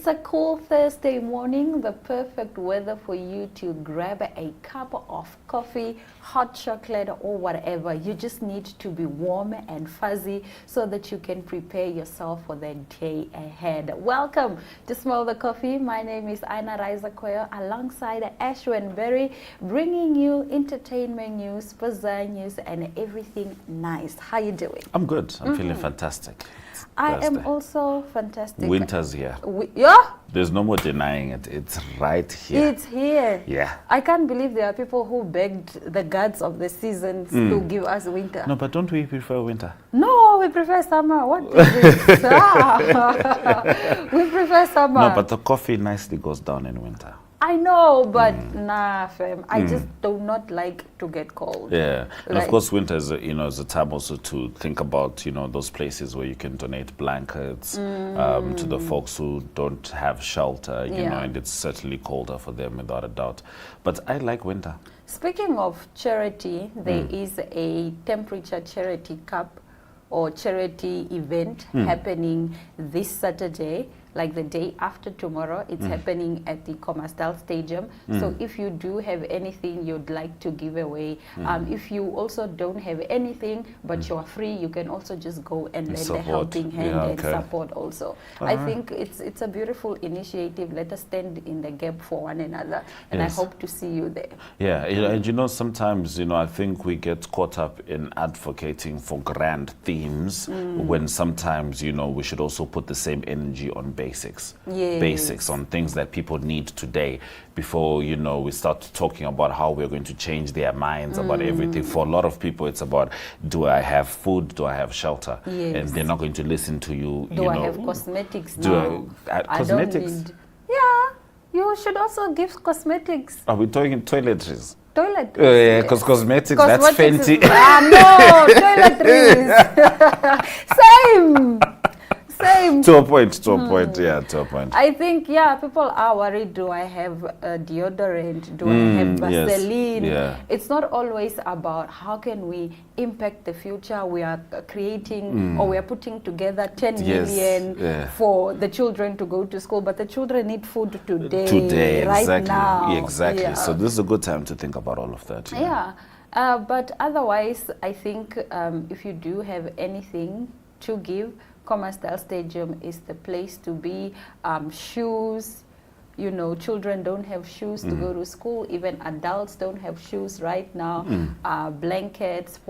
It's a cool Thursday morning, the perfect weather for you to grab a cup of coffee, hot chocolate, or whatever. You just need to be warm and fuzzy so that you can prepare yourself for the day ahead. Welcome to Smell the Coffee. My name is Aina Raiza Koyo alongside Ashwin Berry, bringing you entertainment news, bazaar news, and everything nice. How you doing? I'm good. I'm feeling fantastic. I am also fantastic. Winter's here. Yeah? There's no more denying it. It's right here. It's here. Yeah. I can't believe there are people who begged the gods of the seasons to give us winter. No, but don't we prefer winter? No, we prefer summer. What is this? We prefer summer. No, but the coffee nicely goes down in winter. I know, but nah, fam. I just do not like to get cold. Yeah, and Like- of course, winter is is a time also to think about those places where you can donate blankets to the folks who don't have shelter. Yeah. And it's certainly colder for them without a doubt. But I like winter. Speaking of charity, there is a temperature charity cup or charity event happening this Saturday, like the day after tomorrow. It's happening at the Commersdal Stadium. So if you do have anything you'd like to give away, if you also don't have anything but you're free, you can also just go and lend a Support. helping hand Yeah, and okay. support also. I think it's a beautiful initiative. Let us stand in the gap for one another, and Yes. I hope to see you there. Yeah, and sometimes, I think we get caught up in advocating for grand themes when sometimes, we should also put the same energy on basics. Yes. Basics, on things that people need today before, we start talking about how we're going to change their minds about everything. For a lot of people, it's about, do I have food? Do I have shelter? Yes. And they're not going to listen to you. Do I have cosmetics Do now? I cosmetics? Don't need. Yeah, you should also give cosmetics. Are we talking toiletries? Toilet. Yeah, because cosmetics, that's Fenty. No, toiletries. Same. Same. To a point, yeah, to a point. I think, people are worried, do I have deodorant? Do I have yes, Vaseline? yeah. It's not always about how can we impact the future. We are creating or we are putting together 10 Yes, million yeah. for the children to go to school, but the children need food today, Today, right exactly. now. Exactly. Yeah. So this is a good time to think about all of that. Yeah, but otherwise, I think if you do have anything to give, Commersdal Stadium is the place to be. Shoes, children don't have shoes to go to school. Even adults don't have shoes right now. Blankets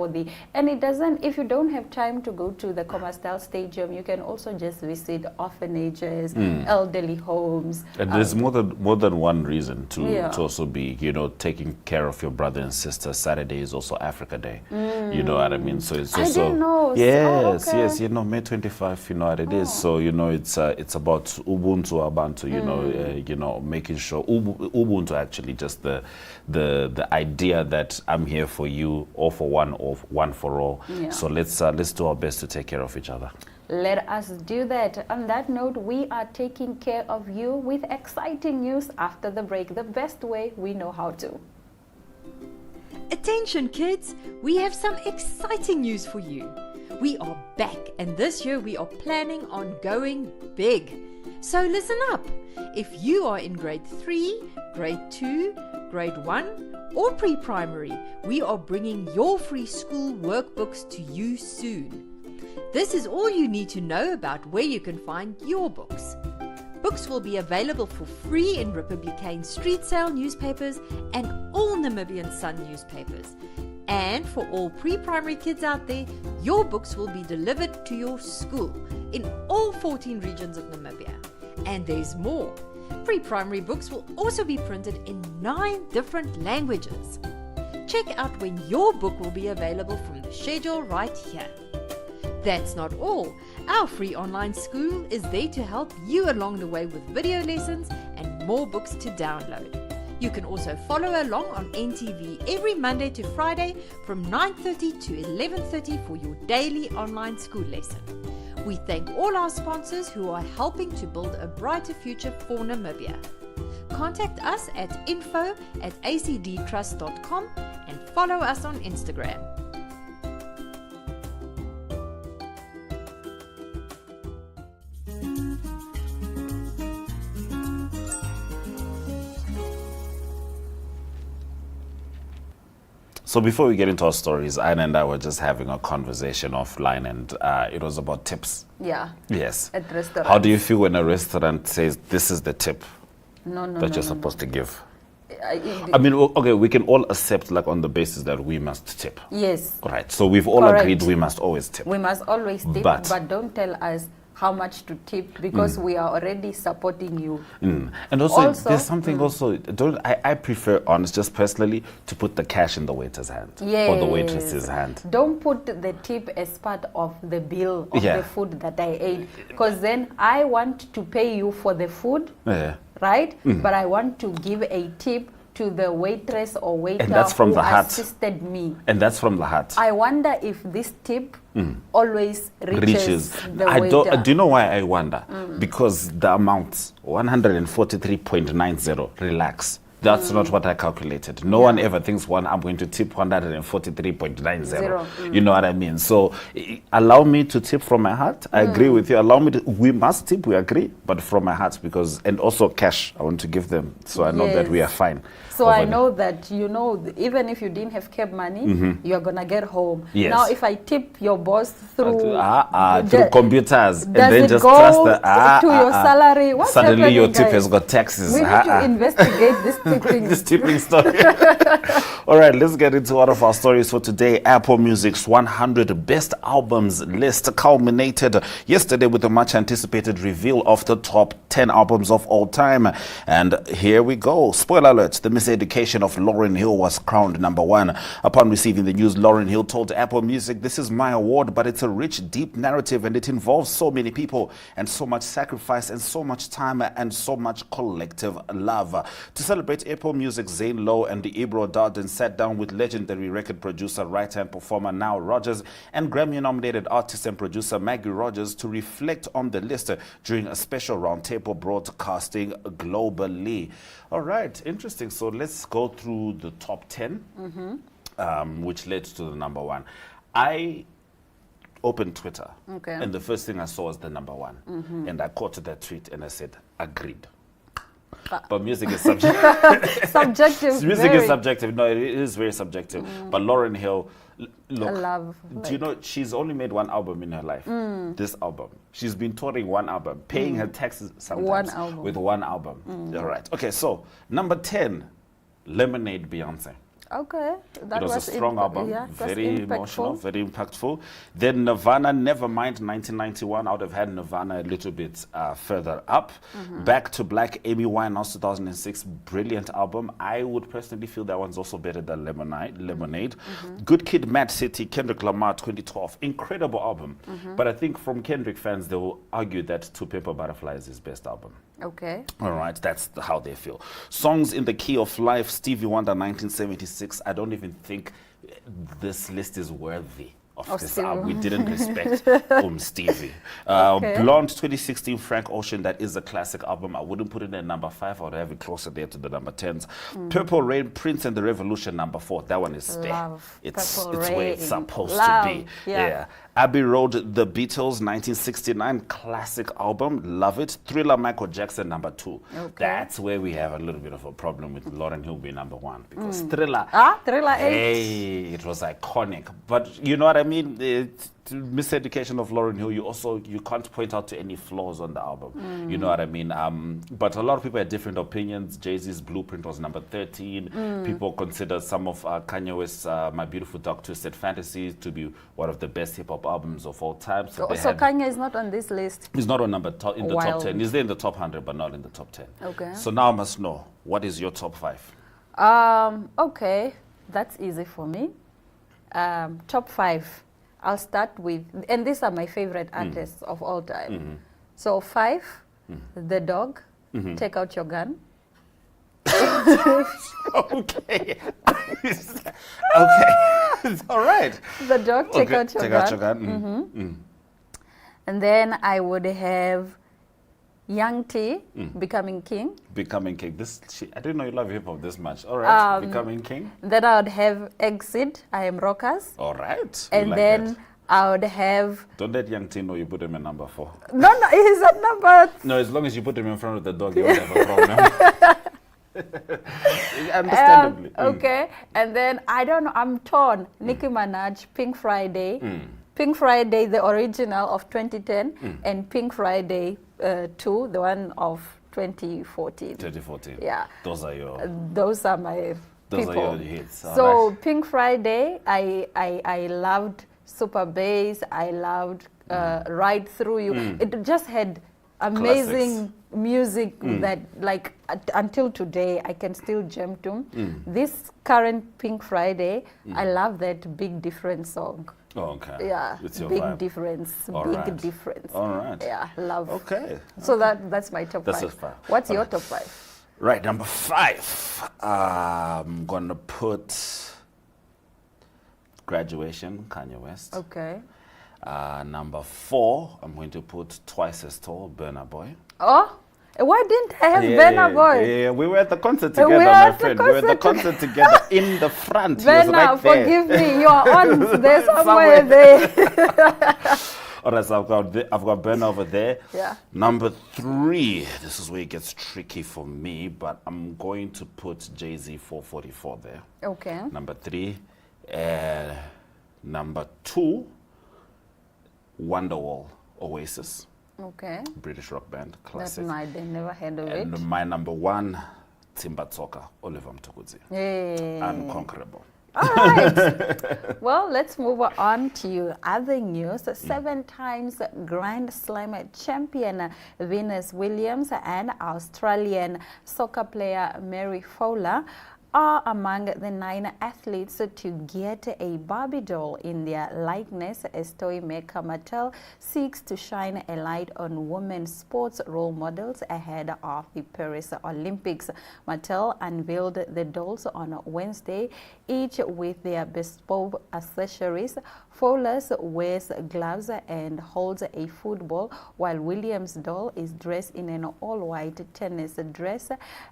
and it doesn't. If you don't have time to go to the Commersdal Stadium, you can also just visit orphanages, elderly homes. And there's more than one reason to also be, taking care of your brother and sister. Saturday is also Africa Day. You know what I mean? So it's I also didn't know. Yes, okay. yes, May 25. You know what it is. So it's about Ubuntu Abantu. Making sure Ubuntu actually just the idea that I'm here for you, all for one, or one for all. Yeah. So let's do our best to take care of each other. Let us do that. On that note, we are taking care of you with exciting news after the break, the best way we know how to. Attention kids, we have some exciting news for you. We are back, and this year we are planning on going big. So listen up. If you are in grade 3, grade 2, grade 1 or pre-primary, we are bringing your free school workbooks to you soon. This is all you need to know about where you can find your books. Books will be available for free in Republican Street Sale newspapers and all Namibian Sun newspapers. And for all pre-primary kids out there, your books will be delivered to your school in all 14 regions of Namibia. And there's more. Pre-primary books will also be printed in 9 different languages. Check out when your book will be available from the schedule right here. That's not all. Our free online school is there to help you along the way with video lessons and more books to download. You can also follow along on NTV every Monday to Friday from 9:30 to 11:30 for your daily online school lesson. We thank all our sponsors who are helping to build a brighter future for Namibia. Contact us at info@acdtrust.com and follow us on Instagram. So before we get into our stories, Aina and I were just having a conversation offline, and it was about tips. Yeah. Yes. At restaurants. How do you feel when a restaurant says this is the tip No, no, that no, you're no, supposed to give? no. I mean, okay, we can all accept like on the basis that we must tip. Yes. Right. So we've all Correct. agreed we must always tip. We must always tip, But- but don't tell us how much to tip because we are already supporting you. And also, Also- there's something also, I prefer, honest, just personally, to put the cash in the waiter's hand or the waitress's hand. Don't put the tip as part of the bill of Yeah. the food that I ate because then I want to pay you for the food, Yeah. right? But I want to give a tip to the waitress or waiter that's from who the heart. assisted me. And that's from the heart. I wonder if this tip always reaches the I waiter. don't. Do you know why I wonder? Because the amount 143.90. Relax. That's not what I calculated. No one ever thinks I'm going to tip 143.90. Zero. You know what I mean? So allow me to tip from my heart. I agree with you. Allow me to. We must tip. We agree, but from my heart and also cash. I want to give them so I know that we are Yes. fine. So over I there. know that, even if you didn't have cab money, you're going to get home. Yes. Now, if I tip your boss through... through computers and does then it just go trust the to your salary? What's suddenly your happening, tip has guys? got taxes. We need to investigate this tipping. This tipping story. All right, let's get into one of our stories for today. Apple Music's 100 Best Albums list culminated yesterday with the much anticipated reveal of the top 10 albums of all time. And here we go. Spoiler alert, The Miseducation of Lauryn Hill was crowned number 1. Upon receiving the news, Lauryn Hill told Apple Music, "This is my award, but it's a rich, deep narrative and it involves so many people and so much sacrifice and so much time and so much collective love." To celebrate Apple Music, Zane Lowe and Ibro Darden sat down with legendary record producer, writer and performer Nile Rodgers and Grammy-nominated artist and producer Maggie Rogers to reflect on the list during a special roundtable broadcasting globally. All right, interesting. So let's go through the top 10, which led to the number 1. I opened Twitter, Okay. and the first thing I saw was the number 1. And I quoted that tweet and I said, agreed. But music is subjective. Subjective. Music very. is subjective. No, it is very subjective. But Lauryn Hill, look, I love, do you know she's only made one album in her life? This album. She's been touring one album, paying her taxes sometimes One album. with one album. All right. Okay, so number 10, Lemonade, Beyonce. Okay. That It was a strong album, Yeah, it was very emotional, impactful. very impactful. Then Nirvana, Nevermind, 1991. I would have had Nirvana a little bit further up. Back to Black, Amy Winehouse, 2006. Brilliant album. I would personally feel that one's also better than Lemonade. Good Kid, Mad City, Kendrick Lamar, 2012. Incredible album. But I think from Kendrick fans, they will argue that To Pimp a Butterfly is his best album. Okay. All right, that's how they feel. Songs in the Key of Life, Stevie Wonder, 1976. I don't even think this list is worthy of Of this Stevie album. We Wonder. didn't respect Stevie. Okay. Blonde, 2016, Frank Ocean, that is a classic album. I wouldn't put it in number 5. I would have it closer there to the number 10s. Purple Rain, Prince and the Revolution, number 4. That one is there. Love It's Purple where it's Rain. supposed Love, to be. yeah. Abbey Road, The Beatles, 1969, classic album. Love it. Thriller, Michael Jackson, number 2. Okay. That's where we have a little bit of a problem with Lauryn Hill being number 1 because Thriller. Thriller 8. Hey, it was iconic. But you know what I mean? Miseducation of Lauryn Hill, you can't point out to any flaws on the album. You know what I mean? But a lot of people had different opinions. Jay-Z's Blueprint was number 13. People consider some of Kanye West's My Beautiful Dark Twisted Fantasy to be one of the best hip-hop albums of all time. So they had- Kanye is not on this list. He's not on in the top Wild. 10. He's there in the top 100, but not in the top 10. Okay. So now I must know, what is your top 5? Okay, that's easy for me. Top 5. I'll start with, and these are my favorite artists of all time. So 5, The Dog, Take Out Your Gun. Okay. Okay. All right. The Dog, Take Okay, Out Your Take Gun. Out Your Gun. And then I would have Young T, Becoming King. Becoming King. I didn't know you love hip hop this much. All right. Becoming King. Then I would have Exit, I Am Rockers. All right. We And like then that. I would have, Don't let Young T know you put him in number 4. no, he's at number, No, as long as you put him in front of the dog, you won't have a problem. Understandably. Okay, and then I don't know, I'm torn. Nicki Minaj, Pink Friday. Pink Friday, the original of 2010, and Pink Friday 2, the one of 2014. 2014. Yeah. Those are your... Those are my Those people. are your hits. So Alright. Pink Friday, I loved Super Bass. I loved Ride Through You. It just had amazing music that, like, until today, I can still jam to. This current Pink Friday, I love that Big Difference song. Oh, okay. Yeah, It's your big vibe. difference. All Big right. difference. All right. Yeah, love. Okay. So that's my top That's five. a five. What's All your right. top five? Right, number 5. I'm going to put Graduation, Kanye West. Okay. Number 4, I'm going to put Twice as Tall, Burna Boy. Oh, why didn't I have Burna Boy? Yeah, we were at the concert We together, were my at the friend. We were at the concert concert together in the front. He was Burna, right there. forgive me. You are on there somewhere there. All right, so I've got Burna over there. Yeah. Number 3, this is where it gets tricky for me, but I'm going to put Jay-Z 444 there. Okay. Number 3. Number 2, Wonderwall, Oasis, Okay. British rock band, That's classic. nice. I never heard of it. And my number 1, Timba Tsoka, Oliver Mtukudzi. Yay. Unconquerable. All right. Well, let's move on to other news. 7 times Grand Slam champion Venus Williams and Australian soccer player Mary Fowler are among the 9 athletes to get a Barbie doll in their likeness as toy maker Mattel seeks to shine a light on women's sports role models ahead of the Paris Olympics. Mattel unveiled the dolls on Wednesday, each with their bespoke accessories. Fowler's wears gloves and holds a football, while Williams' doll is dressed in an all-white tennis dress,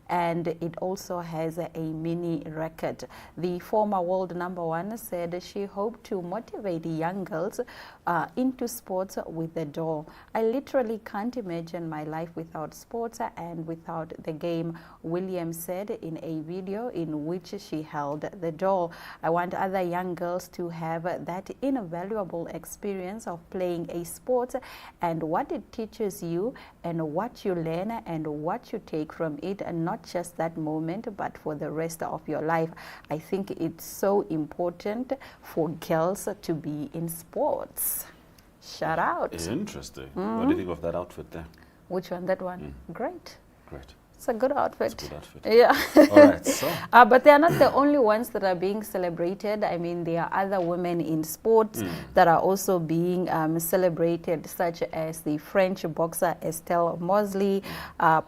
and it also has a mini racket. The former world number 1 said she hoped to motivate young girls into sports with the doll. I literally can't imagine my life without sports and without the game, Williams said in a video in which she held the doll. I want other young girls to have that invaluable experience of playing a sport and what it teaches you and what you learn and what you take from it, and not just that moment but for the rest of your life. I think it's so important for girls to be in sports. Shout out. Interesting. What do you think of that outfit there? Which one? That one? Great. Great. It's a good outfit. It's a good outfit. Yeah. All right, so. But they are not the only ones that are being celebrated. I mean, there are other women in sports that are also being celebrated, such as the French boxer Estelle Mosley,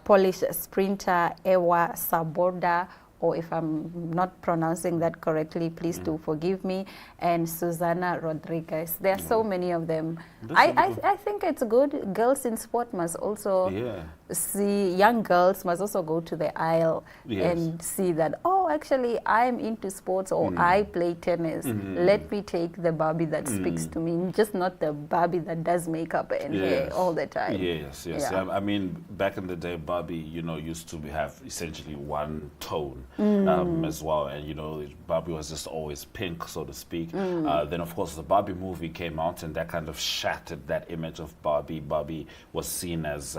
Polish sprinter Ewa Saborda, or if I'm not pronouncing that correctly, please do forgive me, and Susana Rodriguez. There are so many of them. I think it's good. Girls in sport must also see, young girls must also go to the aisle and see that, oh, actually, I'm into sports, or I play tennis. Let me take the Barbie that speaks to me, just not the Barbie that does makeup and hair all the time. Yes. Yeah. I mean, back in the day, Barbie, used to have essentially one tone as well. And, Barbie was just always pink, so to speak. Then, of course, the Barbie movie came out, and that kind of shattered that image of Barbie. Barbie was seen as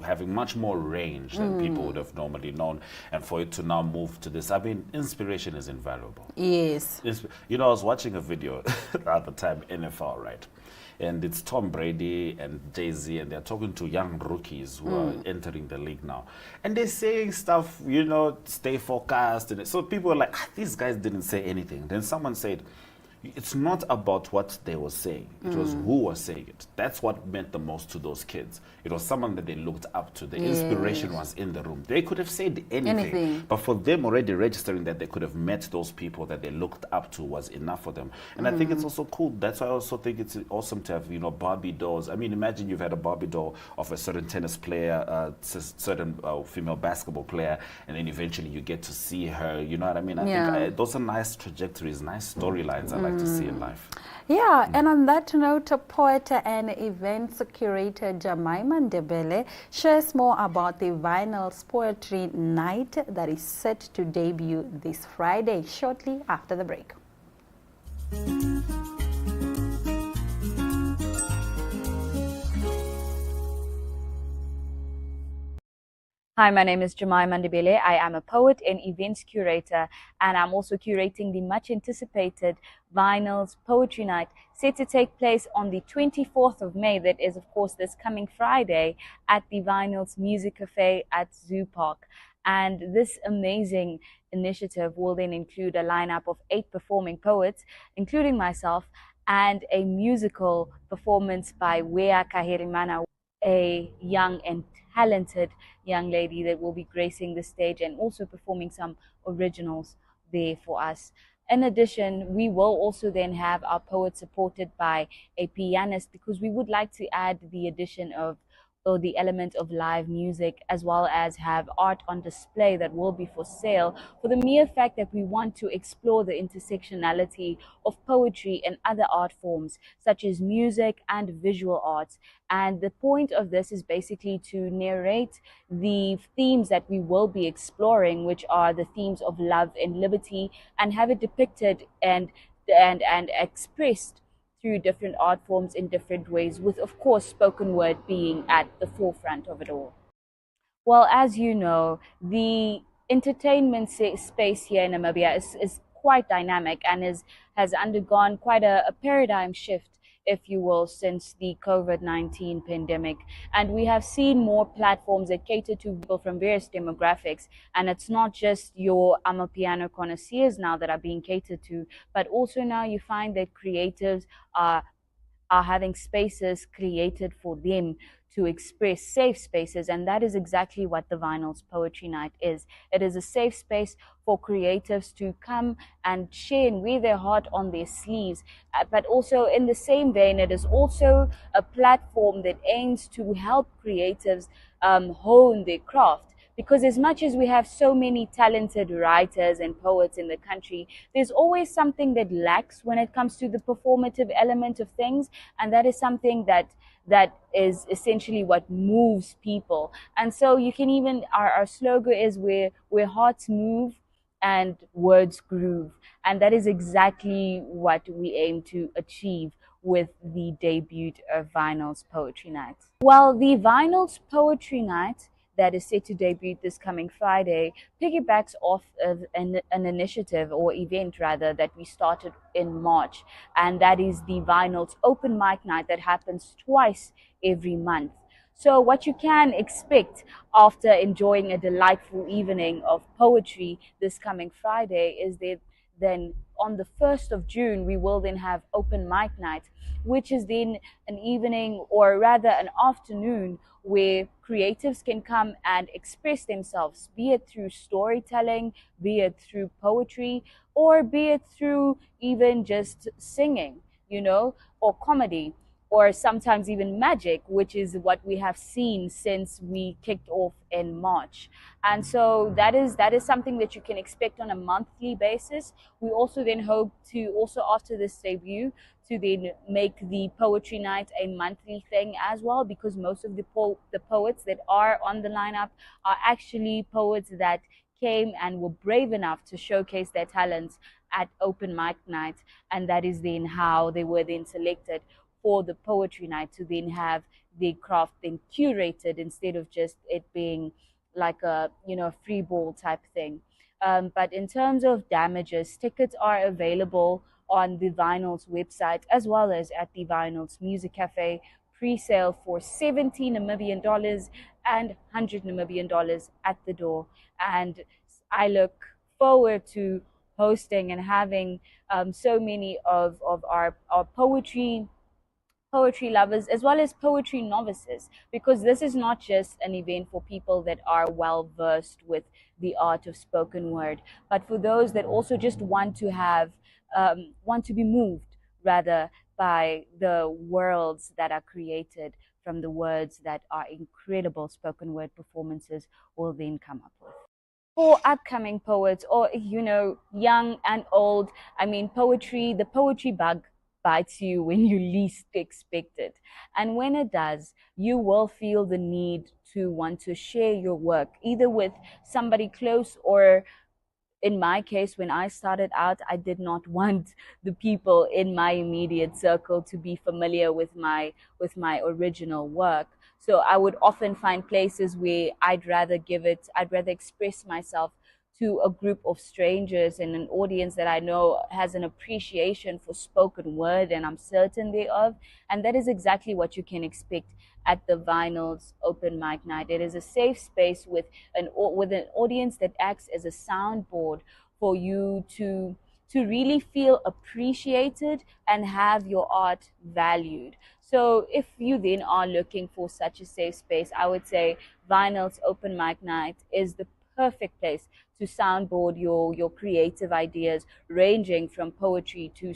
having much more range than people would have normally known. And for it to now move to this, I mean, inspiration is invaluable. Yes. I was watching a video at the time, NFL, right? And it's Tom Brady and Jay-Z, and they're talking to young rookies who are entering the league now. And they're saying stuff, stay focused. And so people are like, these guys didn't say anything. Then someone said, it's not about what they were saying. It was who was saying it. That's what meant the most to those kids. It was someone that they looked up to. The inspiration was in the room. They could have said anything. But for them already registering that they could have met those people that they looked up to was enough for them. And I think it's also cool. That's why I also think it's awesome to have, Barbie dolls. I mean, imagine you've had a Barbie doll of a certain tennis player, certain female basketball player, and then eventually you get to see her. You know what I mean? I think those are nice trajectories, nice storylines. I like like to see in life. Yeah, and on that note, poet and events curator Jemima Ndebele shares more about the Vinyls Poetry Night that is set to debut this Friday, shortly after the break. Hi, my name is Jemima Ndebele. I am a poet and events curator, and I'm also curating the much anticipated Vinyls Poetry Night, set to take place on the 24th of May. That is, of course, this coming Friday at the Vinyls Music Cafe at Zoo Park. And this amazing initiative will then include a lineup of 8 performing poets, including myself, and a musical performance by Wea Kaherimana, a young and talented young lady that will be gracing the stage and also performing some originals there for us. In addition, we will also then have our poet supported by a pianist, because we would like to add the addition of, or the element of live music, as well as have art on display that will be for sale, for the mere fact that we want to explore the intersectionality of poetry and other art forms such as music and visual arts. And the point of this is basically to narrate the themes that we will be exploring, which are the themes of love and liberty, and have it depicted and expressed through different art forms in different ways, with, of course, spoken word being at the forefront of it all. Well, as you know, the entertainment space here in Namibia is quite dynamic and has undergone quite a paradigm shift, if you will, since the COVID-19 pandemic. And we have seen more platforms that cater to people from various demographics. And it's not just your Amapiano connoisseurs now that are being catered to, but also now you find that creatives are having spaces created for them to express, safe spaces, and that is exactly what the Vinyls Poetry Night is. It is a safe space for creatives to come and share and wear their heart on their sleeves, but also in the same vein, it is also a platform that aims to help creatives hone their craft. Because as much as we have so many talented writers and poets in the country, there's always something that lacks when it comes to the performative element of things, and that is something that is essentially what moves people. And so you can even, our slogan is where hearts move and words groove, and that is exactly what we aim to achieve with the debut of Vinyls Poetry Night. Well, the Vinyls Poetry Night that is set to debut this coming Friday piggybacks off of an initiative, or event rather, that we started in March, and that is the Vinyls Open Mic Night that happens twice every month. So what you can expect after enjoying a delightful evening of poetry this coming Friday is that then on the 1st of June, we will then have Open Mic Night, which is then an evening, or rather an afternoon, where creatives can come and express themselves, be it through storytelling, be it through poetry, or be it through even just singing, or comedy, or sometimes even magic, which is what we have seen since we kicked off in March. And so that is something that you can expect on a monthly basis. We also then hope to, also after this debut, to then make the poetry night a monthly thing as well, because most of the poets that are on the lineup are actually poets that came and were brave enough to showcase their talents at Open Mic Night, and that is then how they were then selected for the poetry night, to then have their craft then curated instead of just it being like a free ball type thing. But in terms of damages, tickets are available on the Vinyls website as well as at the Vinyls Music Cafe, pre-sale for $70 Namibian and $100 Namibian at the door. And I look forward to hosting and having so many of our poetry lovers as well as poetry novices, because this is not just an event for people that are well versed with the art of spoken word, but for those that also just want to be moved rather by the worlds that are created from the words that our incredible spoken word performances will then come up with. for upcoming poets, or young and old. I mean, the poetry bug bites you when you least expect it, and when it does, you will feel the need to want to share your work either with somebody close, or in my case, when I started out, I did not want the people in my immediate circle to be familiar with my original work. So I would often find places where I'd rather express myself to a group of strangers and an audience that I know has an appreciation for spoken word, and I'm certain thereof. And that is exactly what you can expect at the Vinyls Open Mic Night. It is a safe space with an audience that acts as a soundboard for you to really feel appreciated and have your art valued. So if you then are looking for such a safe space, I would say Vinyls Open Mic Night is the perfect place to soundboard your creative ideas, ranging from poetry to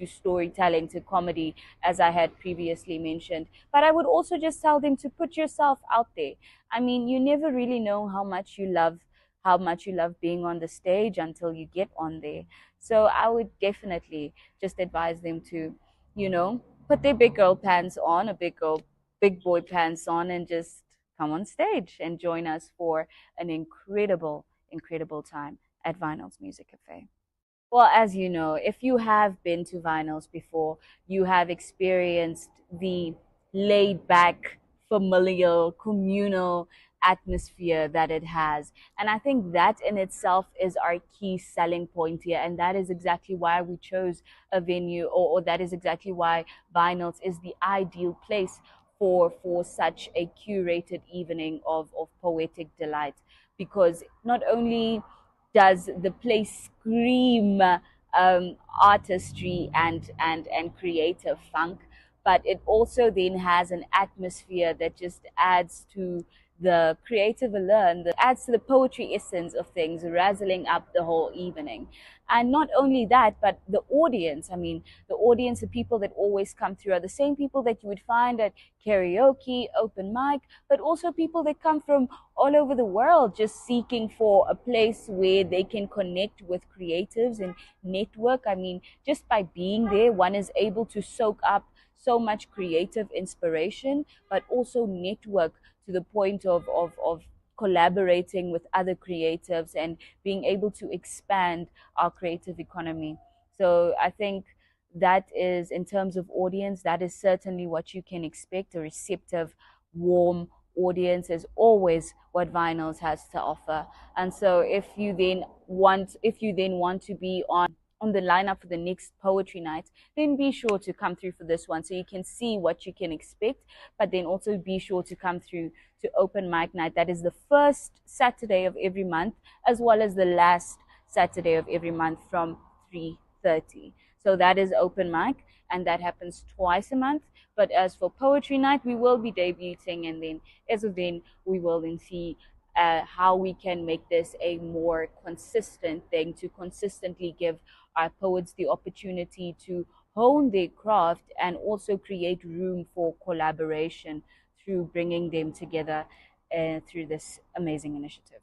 storytelling to comedy, as I had previously mentioned. But I would also just tell them to put yourself out there. I mean, you never really know how much you love being on the stage until you get on there. So I would definitely just advise them to, put their big girl pants on, big boy pants on, and just come on stage and join us for an incredible time at Vinyl's Music Cafe. Well, as you know, if you have been to Vinyls before, you have experienced the laid back, familial, communal atmosphere that it has. And I think that in itself is our key selling point here. And that is exactly why we chose a venue, or that is exactly why Vinyls is the ideal place for such a curated evening of poetic delight. Because not only does the place scream artistry and creative funk, but it also then has an atmosphere that just adds to the creative allure, that adds to the poetry essence of things, razzling up the whole evening. And not only that, but the audience, the people that always come through are the same people that you would find at karaoke, open mic, but also people that come from all over the world just seeking for a place where they can connect with creatives and network. I mean, just by being there, one is able to soak up so much creative inspiration, but also network to the point of collaborating with other creatives and being able to expand our creative economy. So I think that is, in terms of audience, that is certainly what you can expect. A receptive, warm audience is always what Vinyls has to offer. And so if you then want to be on the lineup for the next poetry night, then be sure to come through for this one so you can see what you can expect. But then also be sure to come through to open mic night. That is the first Saturday of every month, as well as the last Saturday of every month from 3:30. So that is open mic, and that happens twice a month. But as for poetry night, we will be debuting, and then as of then, we will then see how we can make this a more consistent thing, to consistently give our poets the opportunity to hone their craft and also create room for collaboration through bringing them together through this amazing initiative.